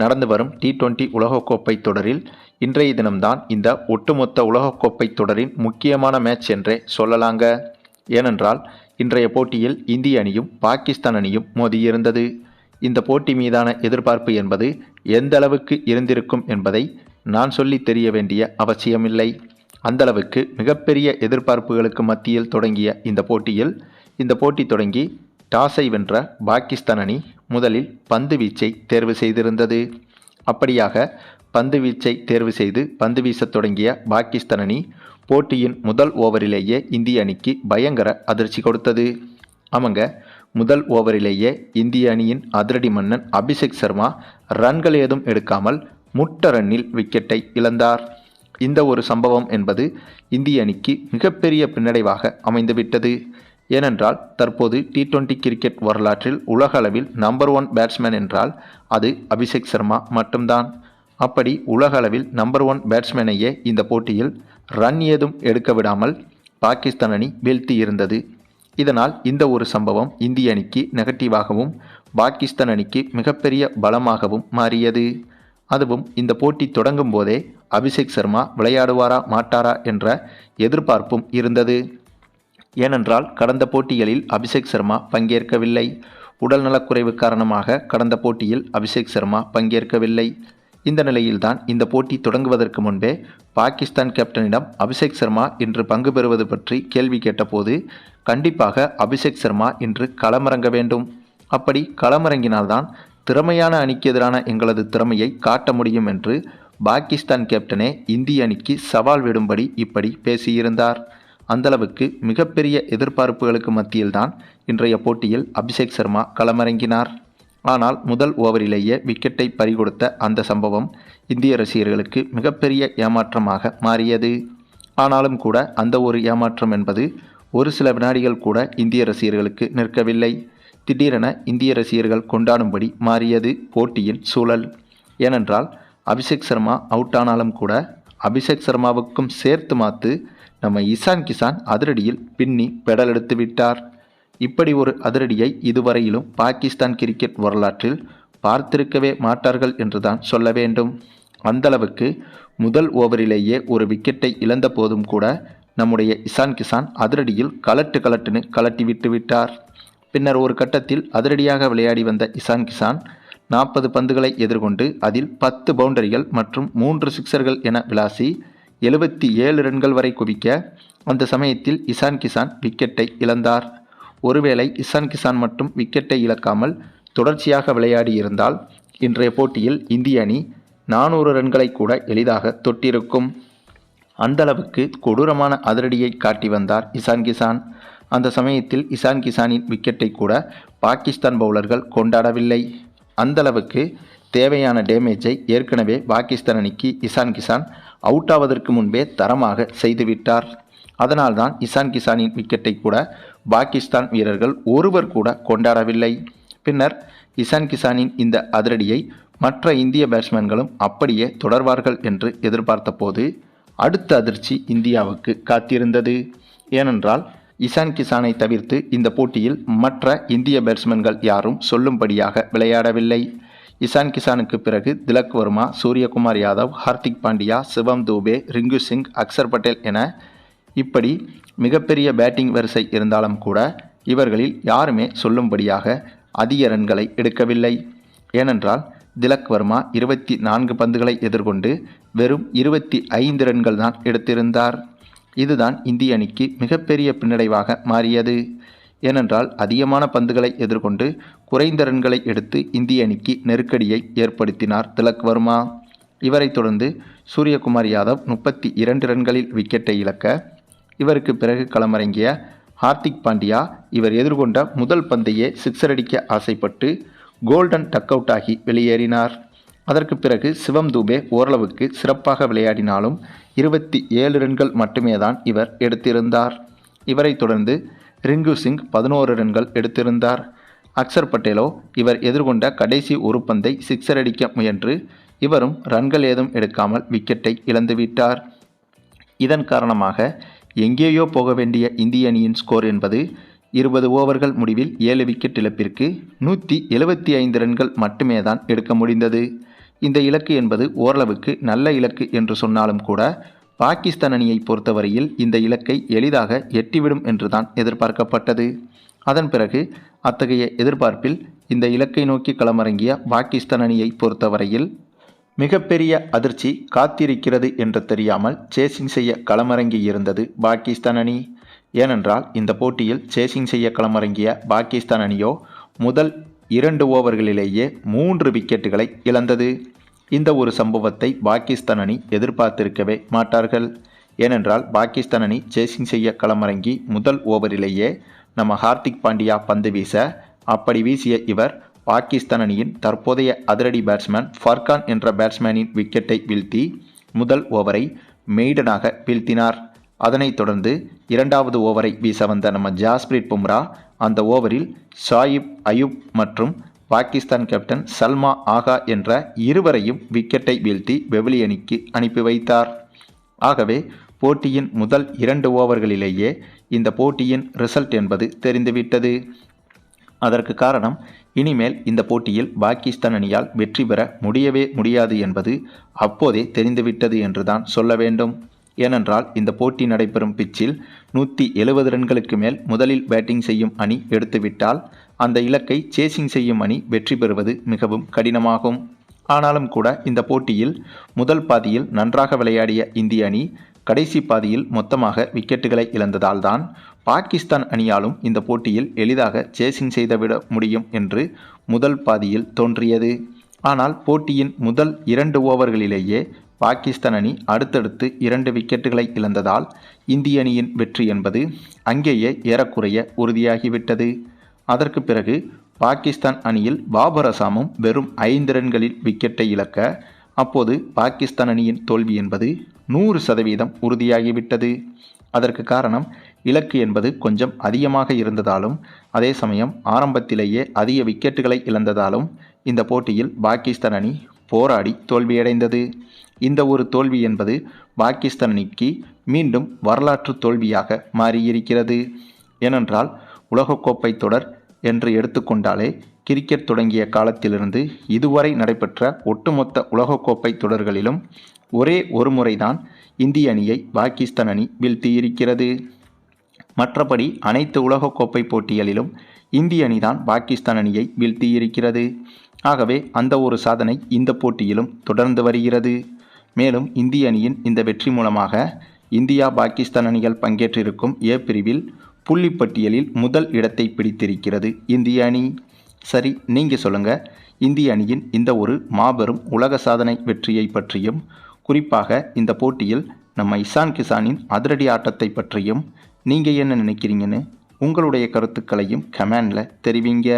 நடந்து வரும் T20 உலகக்கோப்பை தொடரில் இன்றைய தினம்தான் இந்த ஒட்டுமொத்த உலகக்கோப்பை தொடரின் முக்கியமான மேட்ச் என்றே சொல்லலாங்க. ஏனென்றால் இன்றைய போட்டியில் இந்திய அணியும் பாகிஸ்தான் அணியும் மோதியிருந்தது. இந்த போட்டி மீதான எதிர்பார்ப்பு என்பது எந்த அளவுக்கு இருந்திருக்கும் என்பதை நான் சொல்லி தெரிய வேண்டிய அவசியமில்லை. அந்தளவுக்கு மிகப்பெரிய எதிர்பார்ப்புகளுக்கு மத்தியில் தொடங்கிய இந்த போட்டி தொடங்கி டாஸை வென்ற பாகிஸ்தான் அணி முதலில் பந்து வீச்சை தேர்வு செய்திருந்தது. அப்படியாக பந்து வீச்சை தேர்வு செய்து பந்து வீசத் தொடங்கிய பாகிஸ்தான் அணி போட்டியின் முதல் ஓவரிலேயே இந்திய அணிக்கு பயங்கர அதிர்ச்சி கொடுத்தது. அவங்க முதல் ஓவரிலேயே இந்திய அணியின் அதிரடி மன்னன் அபிஷேக் சர்மா ரன்கள் ஏதும் எடுக்காமல் முட்ட ரன்னில் விக்கெட்டை இழந்தார். இந்த ஒரு சம்பவம் என்பது இந்திய அணிக்கு மிகப்பெரிய பின்னடைவாக அமைந்துவிட்டது. ஏனென்றால் தற்போது T20 கிரிக்கெட் வரலாற்றில் உலக அளவில் நம்பர் 1 பேட்ஸ்மேன் என்றால் அது அபிஷேக் சர்மா மட்டும்தான். அப்படி உலக அளவில் நம்பர் 1 பேட்ஸ்மேனையே இந்த போட்டியில் ரன் ஏதும் எடுக்க விடாமல் பாகிஸ்தான் அணி வீழ்த்தி இருந்தது. இதனால் இந்த ஒரு சம்பவம் இந்திய அணிக்கு நெகட்டிவாகவும் பாகிஸ்தான் அணிக்கு மிகப்பெரிய பலமாகவும் மாறியது. அதுவும் இந்த போட்டி தொடங்கும் போதே அபிஷேக் சர்மா விளையாடுவாரா மாட்டாரா என்ற எதிர்பார்ப்பும் இருந்தது. ஏனென்றால் கடந்த போட்டிகளில் அபிஷேக் சர்மா பங்கேற்கவில்லை. உடல்நலக்குறைவு காரணமாக கடந்த போட்டியில் அபிஷேக் சர்மா பங்கேற்கவில்லை. இந்த நிலையில்தான் இந்த போட்டி தொடங்குவதற்கு முன்பே பாகிஸ்தான் கேப்டனிடம் அபிஷேக் சர்மா இன்று பங்கு பெறுவது பற்றி கேள்வி கேட்டபோது கண்டிப்பாக அபிஷேக் சர்மா இன்று களமிறங்க வேண்டும், அப்படி களமிறங்கினால்தான் திறமையான அணிக்கு எதிரான எங்களது திறமையை காட்ட முடியும் என்று பாகிஸ்தான் கேப்டனே இந்திய அணிக்கு சவால் விடும்படி இப்படி பேசியிருந்தார். அந்தளவுக்கு மிகப்பெரிய எதிர்பார்ப்புகளுக்கு மத்தியில்தான் இன்றைய போட்டியில் அபிஷேக் சர்மா களமிறங்கினார். ஆனால் முதல் ஓவரிலேயே விக்கெட்டை பறிகொடுத்த அந்த சம்பவம் இந்திய ரசிகர்களுக்கு மிகப்பெரிய ஏமாற்றமாக மாறியது. ஆனாலும் கூட அந்த ஒரு ஏமாற்றம் என்பது ஒரு சில வினாடிகள் கூட இந்திய ரசிகர்களுக்கு நிற்கவில்லை. திடீரென இந்திய ரசிகர்கள் கொண்டாடும்படி மாறியது போட்டியின் சூழல். ஏனென்றால் அபிஷேக் சர்மா அவுட் ஆனாலும் கூட அபிஷேக் சர்மாவுக்கும் சேர்த்து மாத்து நம்ம இசான் கிசான் அதிரடியில் பின்னி பெடல் எடுத்து விட்டார். இப்படி ஒரு அதிரடியை இதுவரையிலும் பாகிஸ்தான் கிரிக்கெட் வரலாற்றில் பார்த்திருக்கவே மாட்டார்கள் என்றுதான் சொல்ல வேண்டும். அந்தளவுக்கு முதல் ஓவரிலேயே ஒரு விக்கெட்டை இழந்த போதும் கூட நம்முடைய இசான் கிசான் அதிரடியில் கலட்டுன்னு கலட்டி விட்டு விட்டார். பின்னர் ஒரு கட்டத்தில் அதிரடியாக விளையாடி வந்த இசான் கிசான் 40 பந்துகளை எதிர்கொண்டு அதில் 10 பவுண்டரிகள் மற்றும் 3 சிக்சர்கள் என விளாசி 77 ரன்கள் வரை குவிக்க அந்த சமயத்தில் இசான் கிசான் விக்கெட்டை இழந்தார். ஒருவேளை இசான் கிசான் மட்டும் விக்கெட்டை இழக்காமல் தொடர்ச்சியாக விளையாடி இருந்தால் இன்றைய போட்டியில் இந்திய அணி 400 ரன்களை கூட எளிதாக தொட்டிருக்கும். அந்தளவுக்கு கொடூரமான அதிரடியை காட்டி வந்தார் இசான் கிசான். அந்த சமயத்தில் இசான் கிசானின் விக்கெட்டை கூட பாகிஸ்தான் பவுலர்கள் கொண்டாடவில்லை. அந்தளவுக்கு தேவையான டேமேஜை ஏற்கனவே பாகிஸ்தான் அணிக்கு இசான் கிசான் அவுட் ஆவதற்கு முன்பே தரமாக செய்துவிட்டார். அதனால்தான் இசான் கிசானின் விக்கெட்டை கூட பாகிஸ்தான் வீரர்கள் ஒருவர் கூட கொண்டாடவில்லை. பின்னர் இசான் கிசானின் இந்த அதிரடியை மற்ற இந்திய பேட்ஸ்மேன்களும் அப்படியே தொடர்வார்கள் என்று எதிர்பார்த்த போது அடுத்த அதிர்ச்சி இந்தியாவுக்கு காத்திருந்தது. ஏனென்றால் இசான் கிசானை தவிர்த்து இந்த போட்டியில் மற்ற இந்திய பேட்ஸ்மேன்கள் யாரும் சொல்லும்படியாக விளையாடவில்லை. இசான் கிசானுக்கு பிறகு திலக் வர்மா, சூரியகுமார் யாதவ், ஹார்திக் பாண்டியா, சிவம் தூபே, ரிங்கு சிங், அக்சர் பட்டேல் என இப்படி மிகப்பெரிய பேட்டிங் வரிசை இருந்தாலும் கூட இவர்களில் யாருமே சொல்லும்படியாக அதிக ரன்களை எடுக்கவில்லை. ஏனென்றால் திலக் வர்மா 24 பந்துகளை எதிர்கொண்டு வெறும் 25 ரன்கள் தான் எடுத்திருந்தார். இதுதான் இந்திய அணிக்கு மிகப்பெரிய பின்னடைவாக மாறியது. ஏனென்றால் அதிகமான பந்துகளை எதிர்கொண்டு குறைந்த ரன்களை எடுத்து இந்திய அணிக்கு நெருக்கடியை ஏற்படுத்தினார் திலக் வர்மா. இவரை தொடர்ந்து சூரியகுமார் யாதவ் 32 ரன்களில் விக்கெட்டை இழக்க இவருக்கு பிறகு களமிறங்கிய ஹார்திக் பாண்டியா இவர் எதிர்கொண்ட முதல் பந்தையே சிக்ஸர் அடிக்க ஆசைப்பட்டு கோல்டன் டக் அவுட் ஆகி வெளியேறினார். அதற்கு பிறகு சிவம் தூபே ஓரளவுக்கு சிறப்பாக விளையாடினாலும் 27 ரன்கள் மட்டுமே தான் இவர் எடுத்திருந்தார். இவரை தொடர்ந்து ரிங்கு சிங் 11 ரன்கள் எடுத்திருந்தார். அக்சர் பட்டேலோ இவர் எதிர்கொண்ட கடைசி ஒரு பந்தை சிக்ஸர் அடிக்க முயன்று இவரும் ரன்கள் ஏதும் எடுக்காமல் விக்கெட்டை இழந்துவிட்டார். இதன் காரணமாக எங்கேயோ போக வேண்டிய இந்திய அணியின் ஸ்கோர் என்பது 20 ஓவர்கள் முடிவில் 7 விக்கெட் இழப்பிற்கு 175 ரன்கள் மட்டுமே தான் எடுக்க முடிந்தது. இந்த இலக்கு என்பது ஓரளவுக்கு நல்ல இலக்கு என்று சொன்னாலும் கூட பாகிஸ்தான் அணியை பொறுத்தவரையில் இந்த இலக்கை எளிதாக எட்டிவிடும் என்றுதான் எதிர்பார்க்கப்பட்டது. அதன் பிறகு அத்தகைய எதிர்பார்ப்பில் இந்த இலக்கை நோக்கி களமிறங்கிய பாகிஸ்தான் அணியை பொறுத்தவரையில் மிகப்பெரிய அதிர்ச்சி காத்திருக்கிறது என்று தெரியாமல் சேசிங் செய்ய களமிறங்கி இருந்தது பாகிஸ்தான் அணி. ஏனென்றால் இந்த போட்டியில் சேசிங் செய்ய களமிறங்கிய பாகிஸ்தான் அணியோ முதல் 2 ஓவர்களிலேயே 3 விக்கெட்டுகளை இழந்தது. இந்த ஒரு சம்பவத்தை பாகிஸ்தான் அணி எதிர்பார்த்திருக்கவே மாட்டார்கள். ஏனென்றால் பாகிஸ்தான் அணி சேசிங் செய்ய களமிறங்கி முதல் ஓவரிலேயே நம்ம ஹார்திக் பாண்டியா பந்து வீச, அப்படி வீசிய இவர் பாகிஸ்தான் அணியின் தற்போதைய அதிரடி பேட்ஸ்மேன் ஃபர்கான் என்ற பேட்ஸ்மேனின் விக்கெட்டை வீழ்த்தி முதல் ஓவரை மெய்டனாக வீழ்த்தினார். அதனைத் தொடர்ந்து 2வது ஓவரை வீச வந்த நம்ம ஜாஸ்பிரீத் பும்ரா அந்த ஓவரில் ஷாயிப் அயூப் மற்றும் பாகிஸ்தான் கேப்டன் சல்மா ஆகா என்ற இருவரையும் விக்கெட்டை வீழ்த்தி வெவிலி அணிக்கு அனுப்பி வைத்தார். ஆகவே போட்டியின் முதல் 2 ஓவர்களிலேயே இந்த போட்டியின் ரிசல்ட் என்பது தெரிந்துவிட்டது. அதற்கு காரணம், இனிமேல் இந்த போட்டியில் பாகிஸ்தான் அணியால் வெற்றி பெற முடியவே முடியாது என்பது அப்போதே தெரிந்துவிட்டது என்றுதான் சொல்ல வேண்டும். ஏனென்றால் இந்த போட்டி நடைபெறும் பிச்சில் 170 ரன்களுக்கு மேல் முதலில் பேட்டிங் செய்யும் அணி எடுத்துவிட்டால் அந்த இலக்கை சேசிங் செய்யும் அணி வெற்றி பெறுவது மிகவும் கடினமாகும். ஆனாலும் கூட இந்த போட்டியில் முதல் பாதியில் நன்றாக விளையாடிய இந்திய அணி கடைசி பாதியில் மொத்தமாக விக்கெட்டுகளை இழந்ததால் தான் பாகிஸ்தான் அணியாலும் இந்த போட்டியில் எளிதாக சேசிங் செய்துவிட முடியும் என்று முதல் பாதியில் தோன்றியது. ஆனால் போட்டியின் முதல் 2 ஓவர்களிலேயே பாகிஸ்தான் அணி அடுத்தடுத்து 2 விக்கெட்டுகளை இழந்ததால் இந்திய அணியின் வெற்றி என்பது அங்கேயே ஏறக்குறைய உறுதியாகிவிட்டது. அதற்கு பிறகு பாகிஸ்தான் அணியில் பாபர் அசாமும் வெறும் 5 ரன்களில் விக்கெட்டை இழக்க, அப்போது பாகிஸ்தான் அணியின் தோல்வி என்பது 100% உறுதியாகிவிட்டது. அதற்கு காரணம், இலக்கு என்பது கொஞ்சம் அதிகமாக இருந்ததாலும் அதே சமயம் ஆரம்பத்திலேயே அதிக விக்கெட்டுகளை இழந்ததாலும் இந்த போட்டியில் பாகிஸ்தான் அணி போராடி தோல்வியடைந்தது. இந்த ஒரு தோல்வி என்பது பாகிஸ்தான் அணிக்கு மீண்டும் வரலாற்று தோல்வியாக மாறியிருக்கிறது. ஏனென்றால் உலகக்கோப்பை தொடர் என்று எடுத்துக்கொண்டாலே கிரிக்கெட் தொடங்கிய காலத்திலிருந்து இதுவரை நடைபெற்ற ஒட்டுமொத்த உலகக்கோப்பை தொடர்களிலும் ஒரே ஒரு முறைதான் இந்திய அணியை பாகிஸ்தான் அணி வீழ்த்தியிருக்கிறது. மற்றபடி அனைத்து உலகக்கோப்பை போட்டிகளிலும் இந்திய அணிதான் பாகிஸ்தான் அணியை வீழ்த்தியிருக்கிறது. ஆகவே அந்த ஒரு சாதனை இந்த போட்டியிலும் தொடர்ந்து வருகிறது. மேலும் இந்திய அணியின் இந்த வெற்றி மூலமாக இந்தியா பாகிஸ்தான் அணிகள் பங்கேற்றிருக்கும் ஏ பிரிவில் புள்ளிப்பட்டியலில் முதல் இடத்தை பிடித்திருக்கிறது இந்திய அணி. சரி, நீங்கள் சொல்லுங்கள், இந்திய அணியின் இந்த ஒரு மாபெரும் உலக சாதனை வெற்றியை பற்றியும், குறிப்பாக இந்த போட்டியில் நம்ம இஷான் கிஷானின் அதிரடி ஆட்டத்தை பற்றியும் நீங்கள் என்ன நினைக்கிறீங்கன்னு உங்களுடைய கருத்துக்களையும் கமெண்டில் தெரிவிங்க.